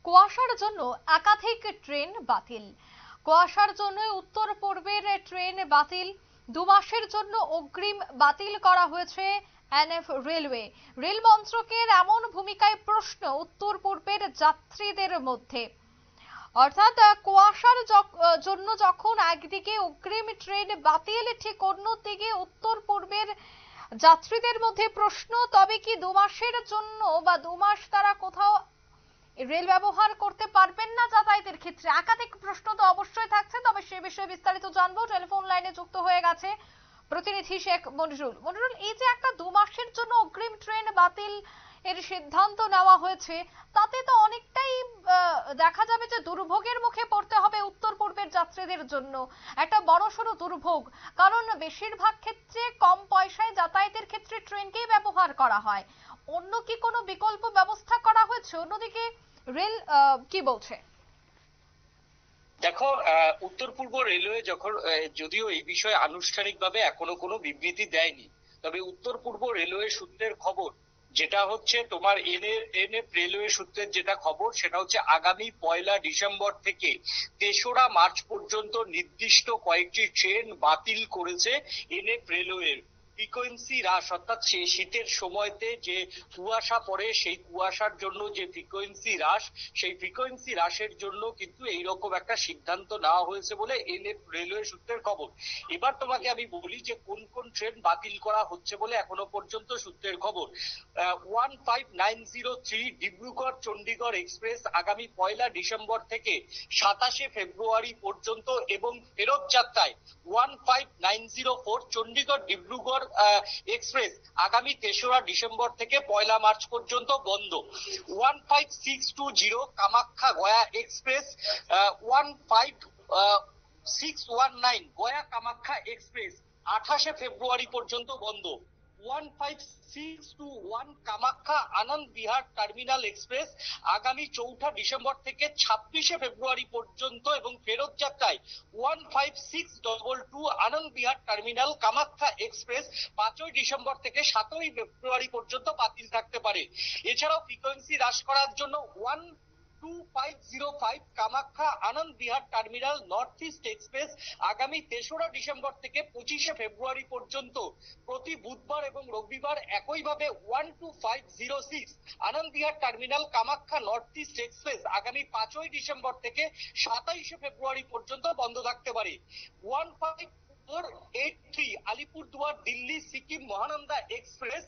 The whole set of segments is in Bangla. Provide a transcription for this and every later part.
কুয়াশার জন্য একাধিক ট্রেন বাতিল। কুয়াশার জন্য উত্তর পূর্বের ট্রেন বাতিল। 2 মাসের জন্য অগ্রিম বাতিল করা হয়েছে এনএফ রেলওয়ে। রেল মন্ত্রকের এমন ভূমিকায় প্রশ্ন উত্তর পূর্বের যাত্রীদের মধ্যে। অর্থাৎ কুয়াশার জন্য যখন একদিকে অগ্রিম ট্রেন বাতিল, ঠিক অন্যদিকে উত্তর পূর্বের যাত্রীদের মধ্যে প্রশ্ন, তবে কি 2 মাসের জন্য বা 2 মাস তারা কোথাও রেল ব্যবহার করতে পারবেন না যাতায়াতের ক্ষেত্রে? একাধিক প্রশ্ন তো অবশ্যই থাকছে, তবে সে বিষয়ে বিস্তারিত জানবো। টেলিফোন লাইনে যুক্ত হয়ে গেছে প্রতিনিধি শেখ মনিরুল। মনিরুল, এই যে একটা 2 মাসের জন্য অগ্রিম ট্রেন বাতিল এর সিদ্ধান্ত নেওয়া হয়েছে, তাতে তো অনেকটাই দেখা যাবে যে দুর্ভোগের মুখে পড়তে হবে উত্তর পূর্বের যাত্রীদের জন্য। একটা বড়সড় দুর্ভোগ, কারণ বেশিরভাগ ক্ষেত্রে কম পয়সায় যাতায়াতের ক্ষেত্রে ট্রেনকেই ব্যবহার করা হয়। অন্য কি কোনো বিকল্প ব্যবস্থা করা হয়েছে? অন্যদিকে রেল কি বলছে? দেখো, উত্তর পূর্ব রেলওয়ে যদিও এই বিষয়ে আনুষ্ঠানিকভাবে এখনো কোনো বিবৃতি দেয়নি, তবে উত্তর পূর্ব রেলওয়ে সূত্রের খবর যেটা হচ্ছে, তোমার এনএফ রেলওয়ে সূত্রের যেটা খবর সেটা হচ্ছে আগামী 1 ডিসেম্বর থেকে 3রা মার্চ পর্যন্ত নির্দিষ্ট কয়েকটি ট্রেন বাতিল করেছে এনএফ রেলওয়ে। ফ্রিকোয়েন্সি হ্রাস, অর্থাৎ শীতের সময়তে যে কুয়াশা পড়ে সেই কুয়াশার জন্য যে ফ্রিকোয়েন্সি হ্রাস, সেই ফ্রিকোয়েন্সি হ্রাসের জন্য কিন্তু এইরকম একটা সিদ্ধান্ত নেওয়া হয়েছে বলে এনএফ রেলওয়ে সূত্রের খবর। এবার তোমাকে আমি বলি যে কোন কোন ট্রেন বাতিল করা হচ্ছে বলে এখনো পর্যন্ত সূত্রের খবর। 15903 ডিব্রুগড় চণ্ডীগড় এক্সপ্রেস আগামী 1 ডিসেম্বর থেকে 27 ফেব্রুয়ারি পর্যন্ত এবং ফেরত যাত্রায় 15904 চণ্ডীগড় ডিব্রুগড় এক্সপ্রেস আগামী 3রা ডিসেম্বর থেকে 1 মার্চ পর্যন্ত বন্ধ। 15620 কামাখ্যা গয়া এক্সপ্রেস 15619 গয়া কামাখ্যা এক্সপ্রেস 28 ফেব্রুয়ারি পর্যন্ত বন্ধ। 15621 কামাখ্যা আনন্দ বিহার টার্মিনাল এক্সপ্রেস আগামী 4 ডিসেম্বর থেকে 26 ফেব্রুয়ারি পর্যন্ত এবং ফেরত যাত্রায় 15622 Anand Vihar terminal Kamakhya express 5 December থেকে 7 ফেব্রুয়ারি পর্যন্ত বাতিল থাকতে পারে। এছাড়াও ফ্রিকোয়েন্সি হ্রাস করার জন্য 12505 Kamakhya Anand Vihar terminal north east express আগামী 3রা ডিসেম্বর থেকে 25 ফেব্রুয়ারি পর্যন্ত প্রতি বুধবার এবং রবিবার একইভাবে 12506 Anand Vihar terminal Kamakhya north east express আগামী 5 ডিসেম্বর থেকে 27 ফেব্রুয়ারি পর্যন্ত বন্ধ থাকতে পারে। 15483 আলিপুরদুয়ার দিল্লি সিকিম মহানন্দা এক্সপ্রেস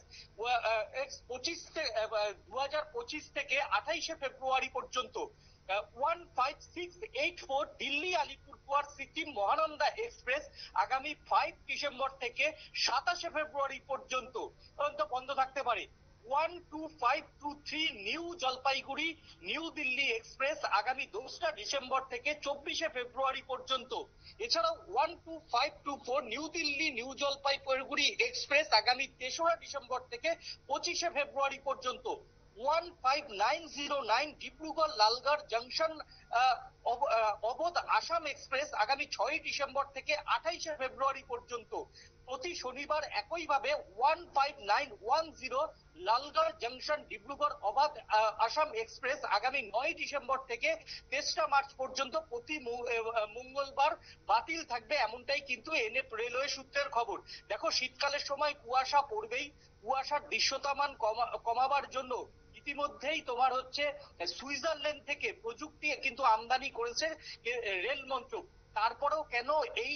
2025 থেকে 28 ফেব্রুয়ারি পর্যন্ত। 15684 দিল্লি আলিপুরদুয়ার সিকিম মহানন্দা এক্সপ্রেস আগামী 5 ডিসেম্বর থেকে 27 ফেব্রুয়ারি পর্যন্ত বন্ধ থাকতে পারে। 12523 new Jalpaiguri new Delhi express আগামী 2 ডিসেম্বর থেকে 24 ফেব্রুয়ারি পর্যন্ত। এছাড়াও 12524 new Delhi new Jalpaiguri express আগামী 3রা ডিসেম্বর থেকে 25 ফেব্রুয়ারি পর্যন্ত। 15909 ডিব্রুগড় লালগড় জংশন অবধ আসাম এক্সপ্রেস আগামী 6 ডিসেম্বর থেকে 28 ফেব্রুয়ারি পর্যন্ত। প্রতি শনিবার একইভাবে 15910 লালগড় জংশন ডিব্রুগড় অবধ আসাম এক্সপ্রেস আগামী 9 ডিসেম্বর থেকে 3রা মার্চ পর্যন্ত প্রতি মঙ্গলবার বাতিল থাকবে, এমনটাই কিন্তু এনএফ রেলওয়ে সূত্রের খবর। দেখো, শীতকালের সময় কুয়াশা পড়বেই। কুয়াশার দৃশ্যতামান কমাবার জন্য ইতিমধ্যেই তোমার হচ্ছে সুইজারল্যান্ড থেকে প্রযুক্তি কিন্তু আমদানি করেছে রেল মন্ত্রক। তারপরেও কেন এই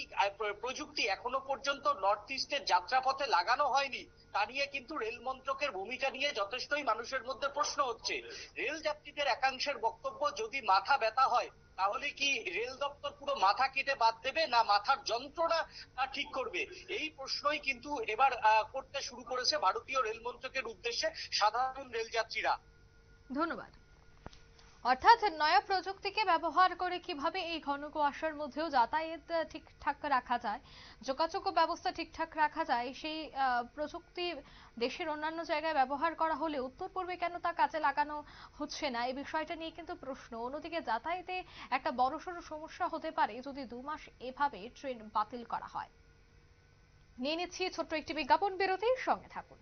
প্রযুক্তি এখনো পর্যন্ত নর্থ ইস্টের যাত্রাপথে লাগানো হয়নি, তা নিয়ে কিন্তু রেল মন্ত্রকের ভূমিকা নিয়ে যথেষ্টই মানুষের মধ্যে প্রশ্ন হচ্ছে। রেল যাত্রীদের একাংশের বক্তব্য, যদি মাথা ব্যথা হয় তাহলে কি রেল দপ্তর পুরো মাথা কেটে বাদ দেবে, না মাথার যন্ত্রণা ঠিক করবে? এই প্রশ্নই কিন্তু এবার করতে শুরু করেছে ভারতীয় রেল মন্ত্রকের উদ্দেশ্যে সাধারণ রেল যাত্রীরা। ধন্যবাদ। অর্থাৎ নয়া প্রযুক্তিকে ব্যবহার করে কিভাবে এই ঘন কুয়াশার মধ্যেও যাতায়াত ঠিকঠাক রাখা যায়, যোগাযোগ ব্যবস্থা ঠিকঠাক রাখা যায়, সেই প্রযুক্তি দেশের অন্যান্য জায়গায় ব্যবহার করা হলে উত্তর পূর্বে কেন তা কাজে লাগানো হচ্ছে না, এই বিষয়টা নিয়ে কিন্তু প্রশ্ন। অন্যদিকে যাতায়াতে একটা বড়সড় সমস্যা হতে পারে যদি 2 মাস এভাবে ট্রেন বাতিল করা হয়। নিয়ে নিচ্ছি ছোট্ট একটি বিজ্ঞাপন বিরতি, সঙ্গে থাকুন।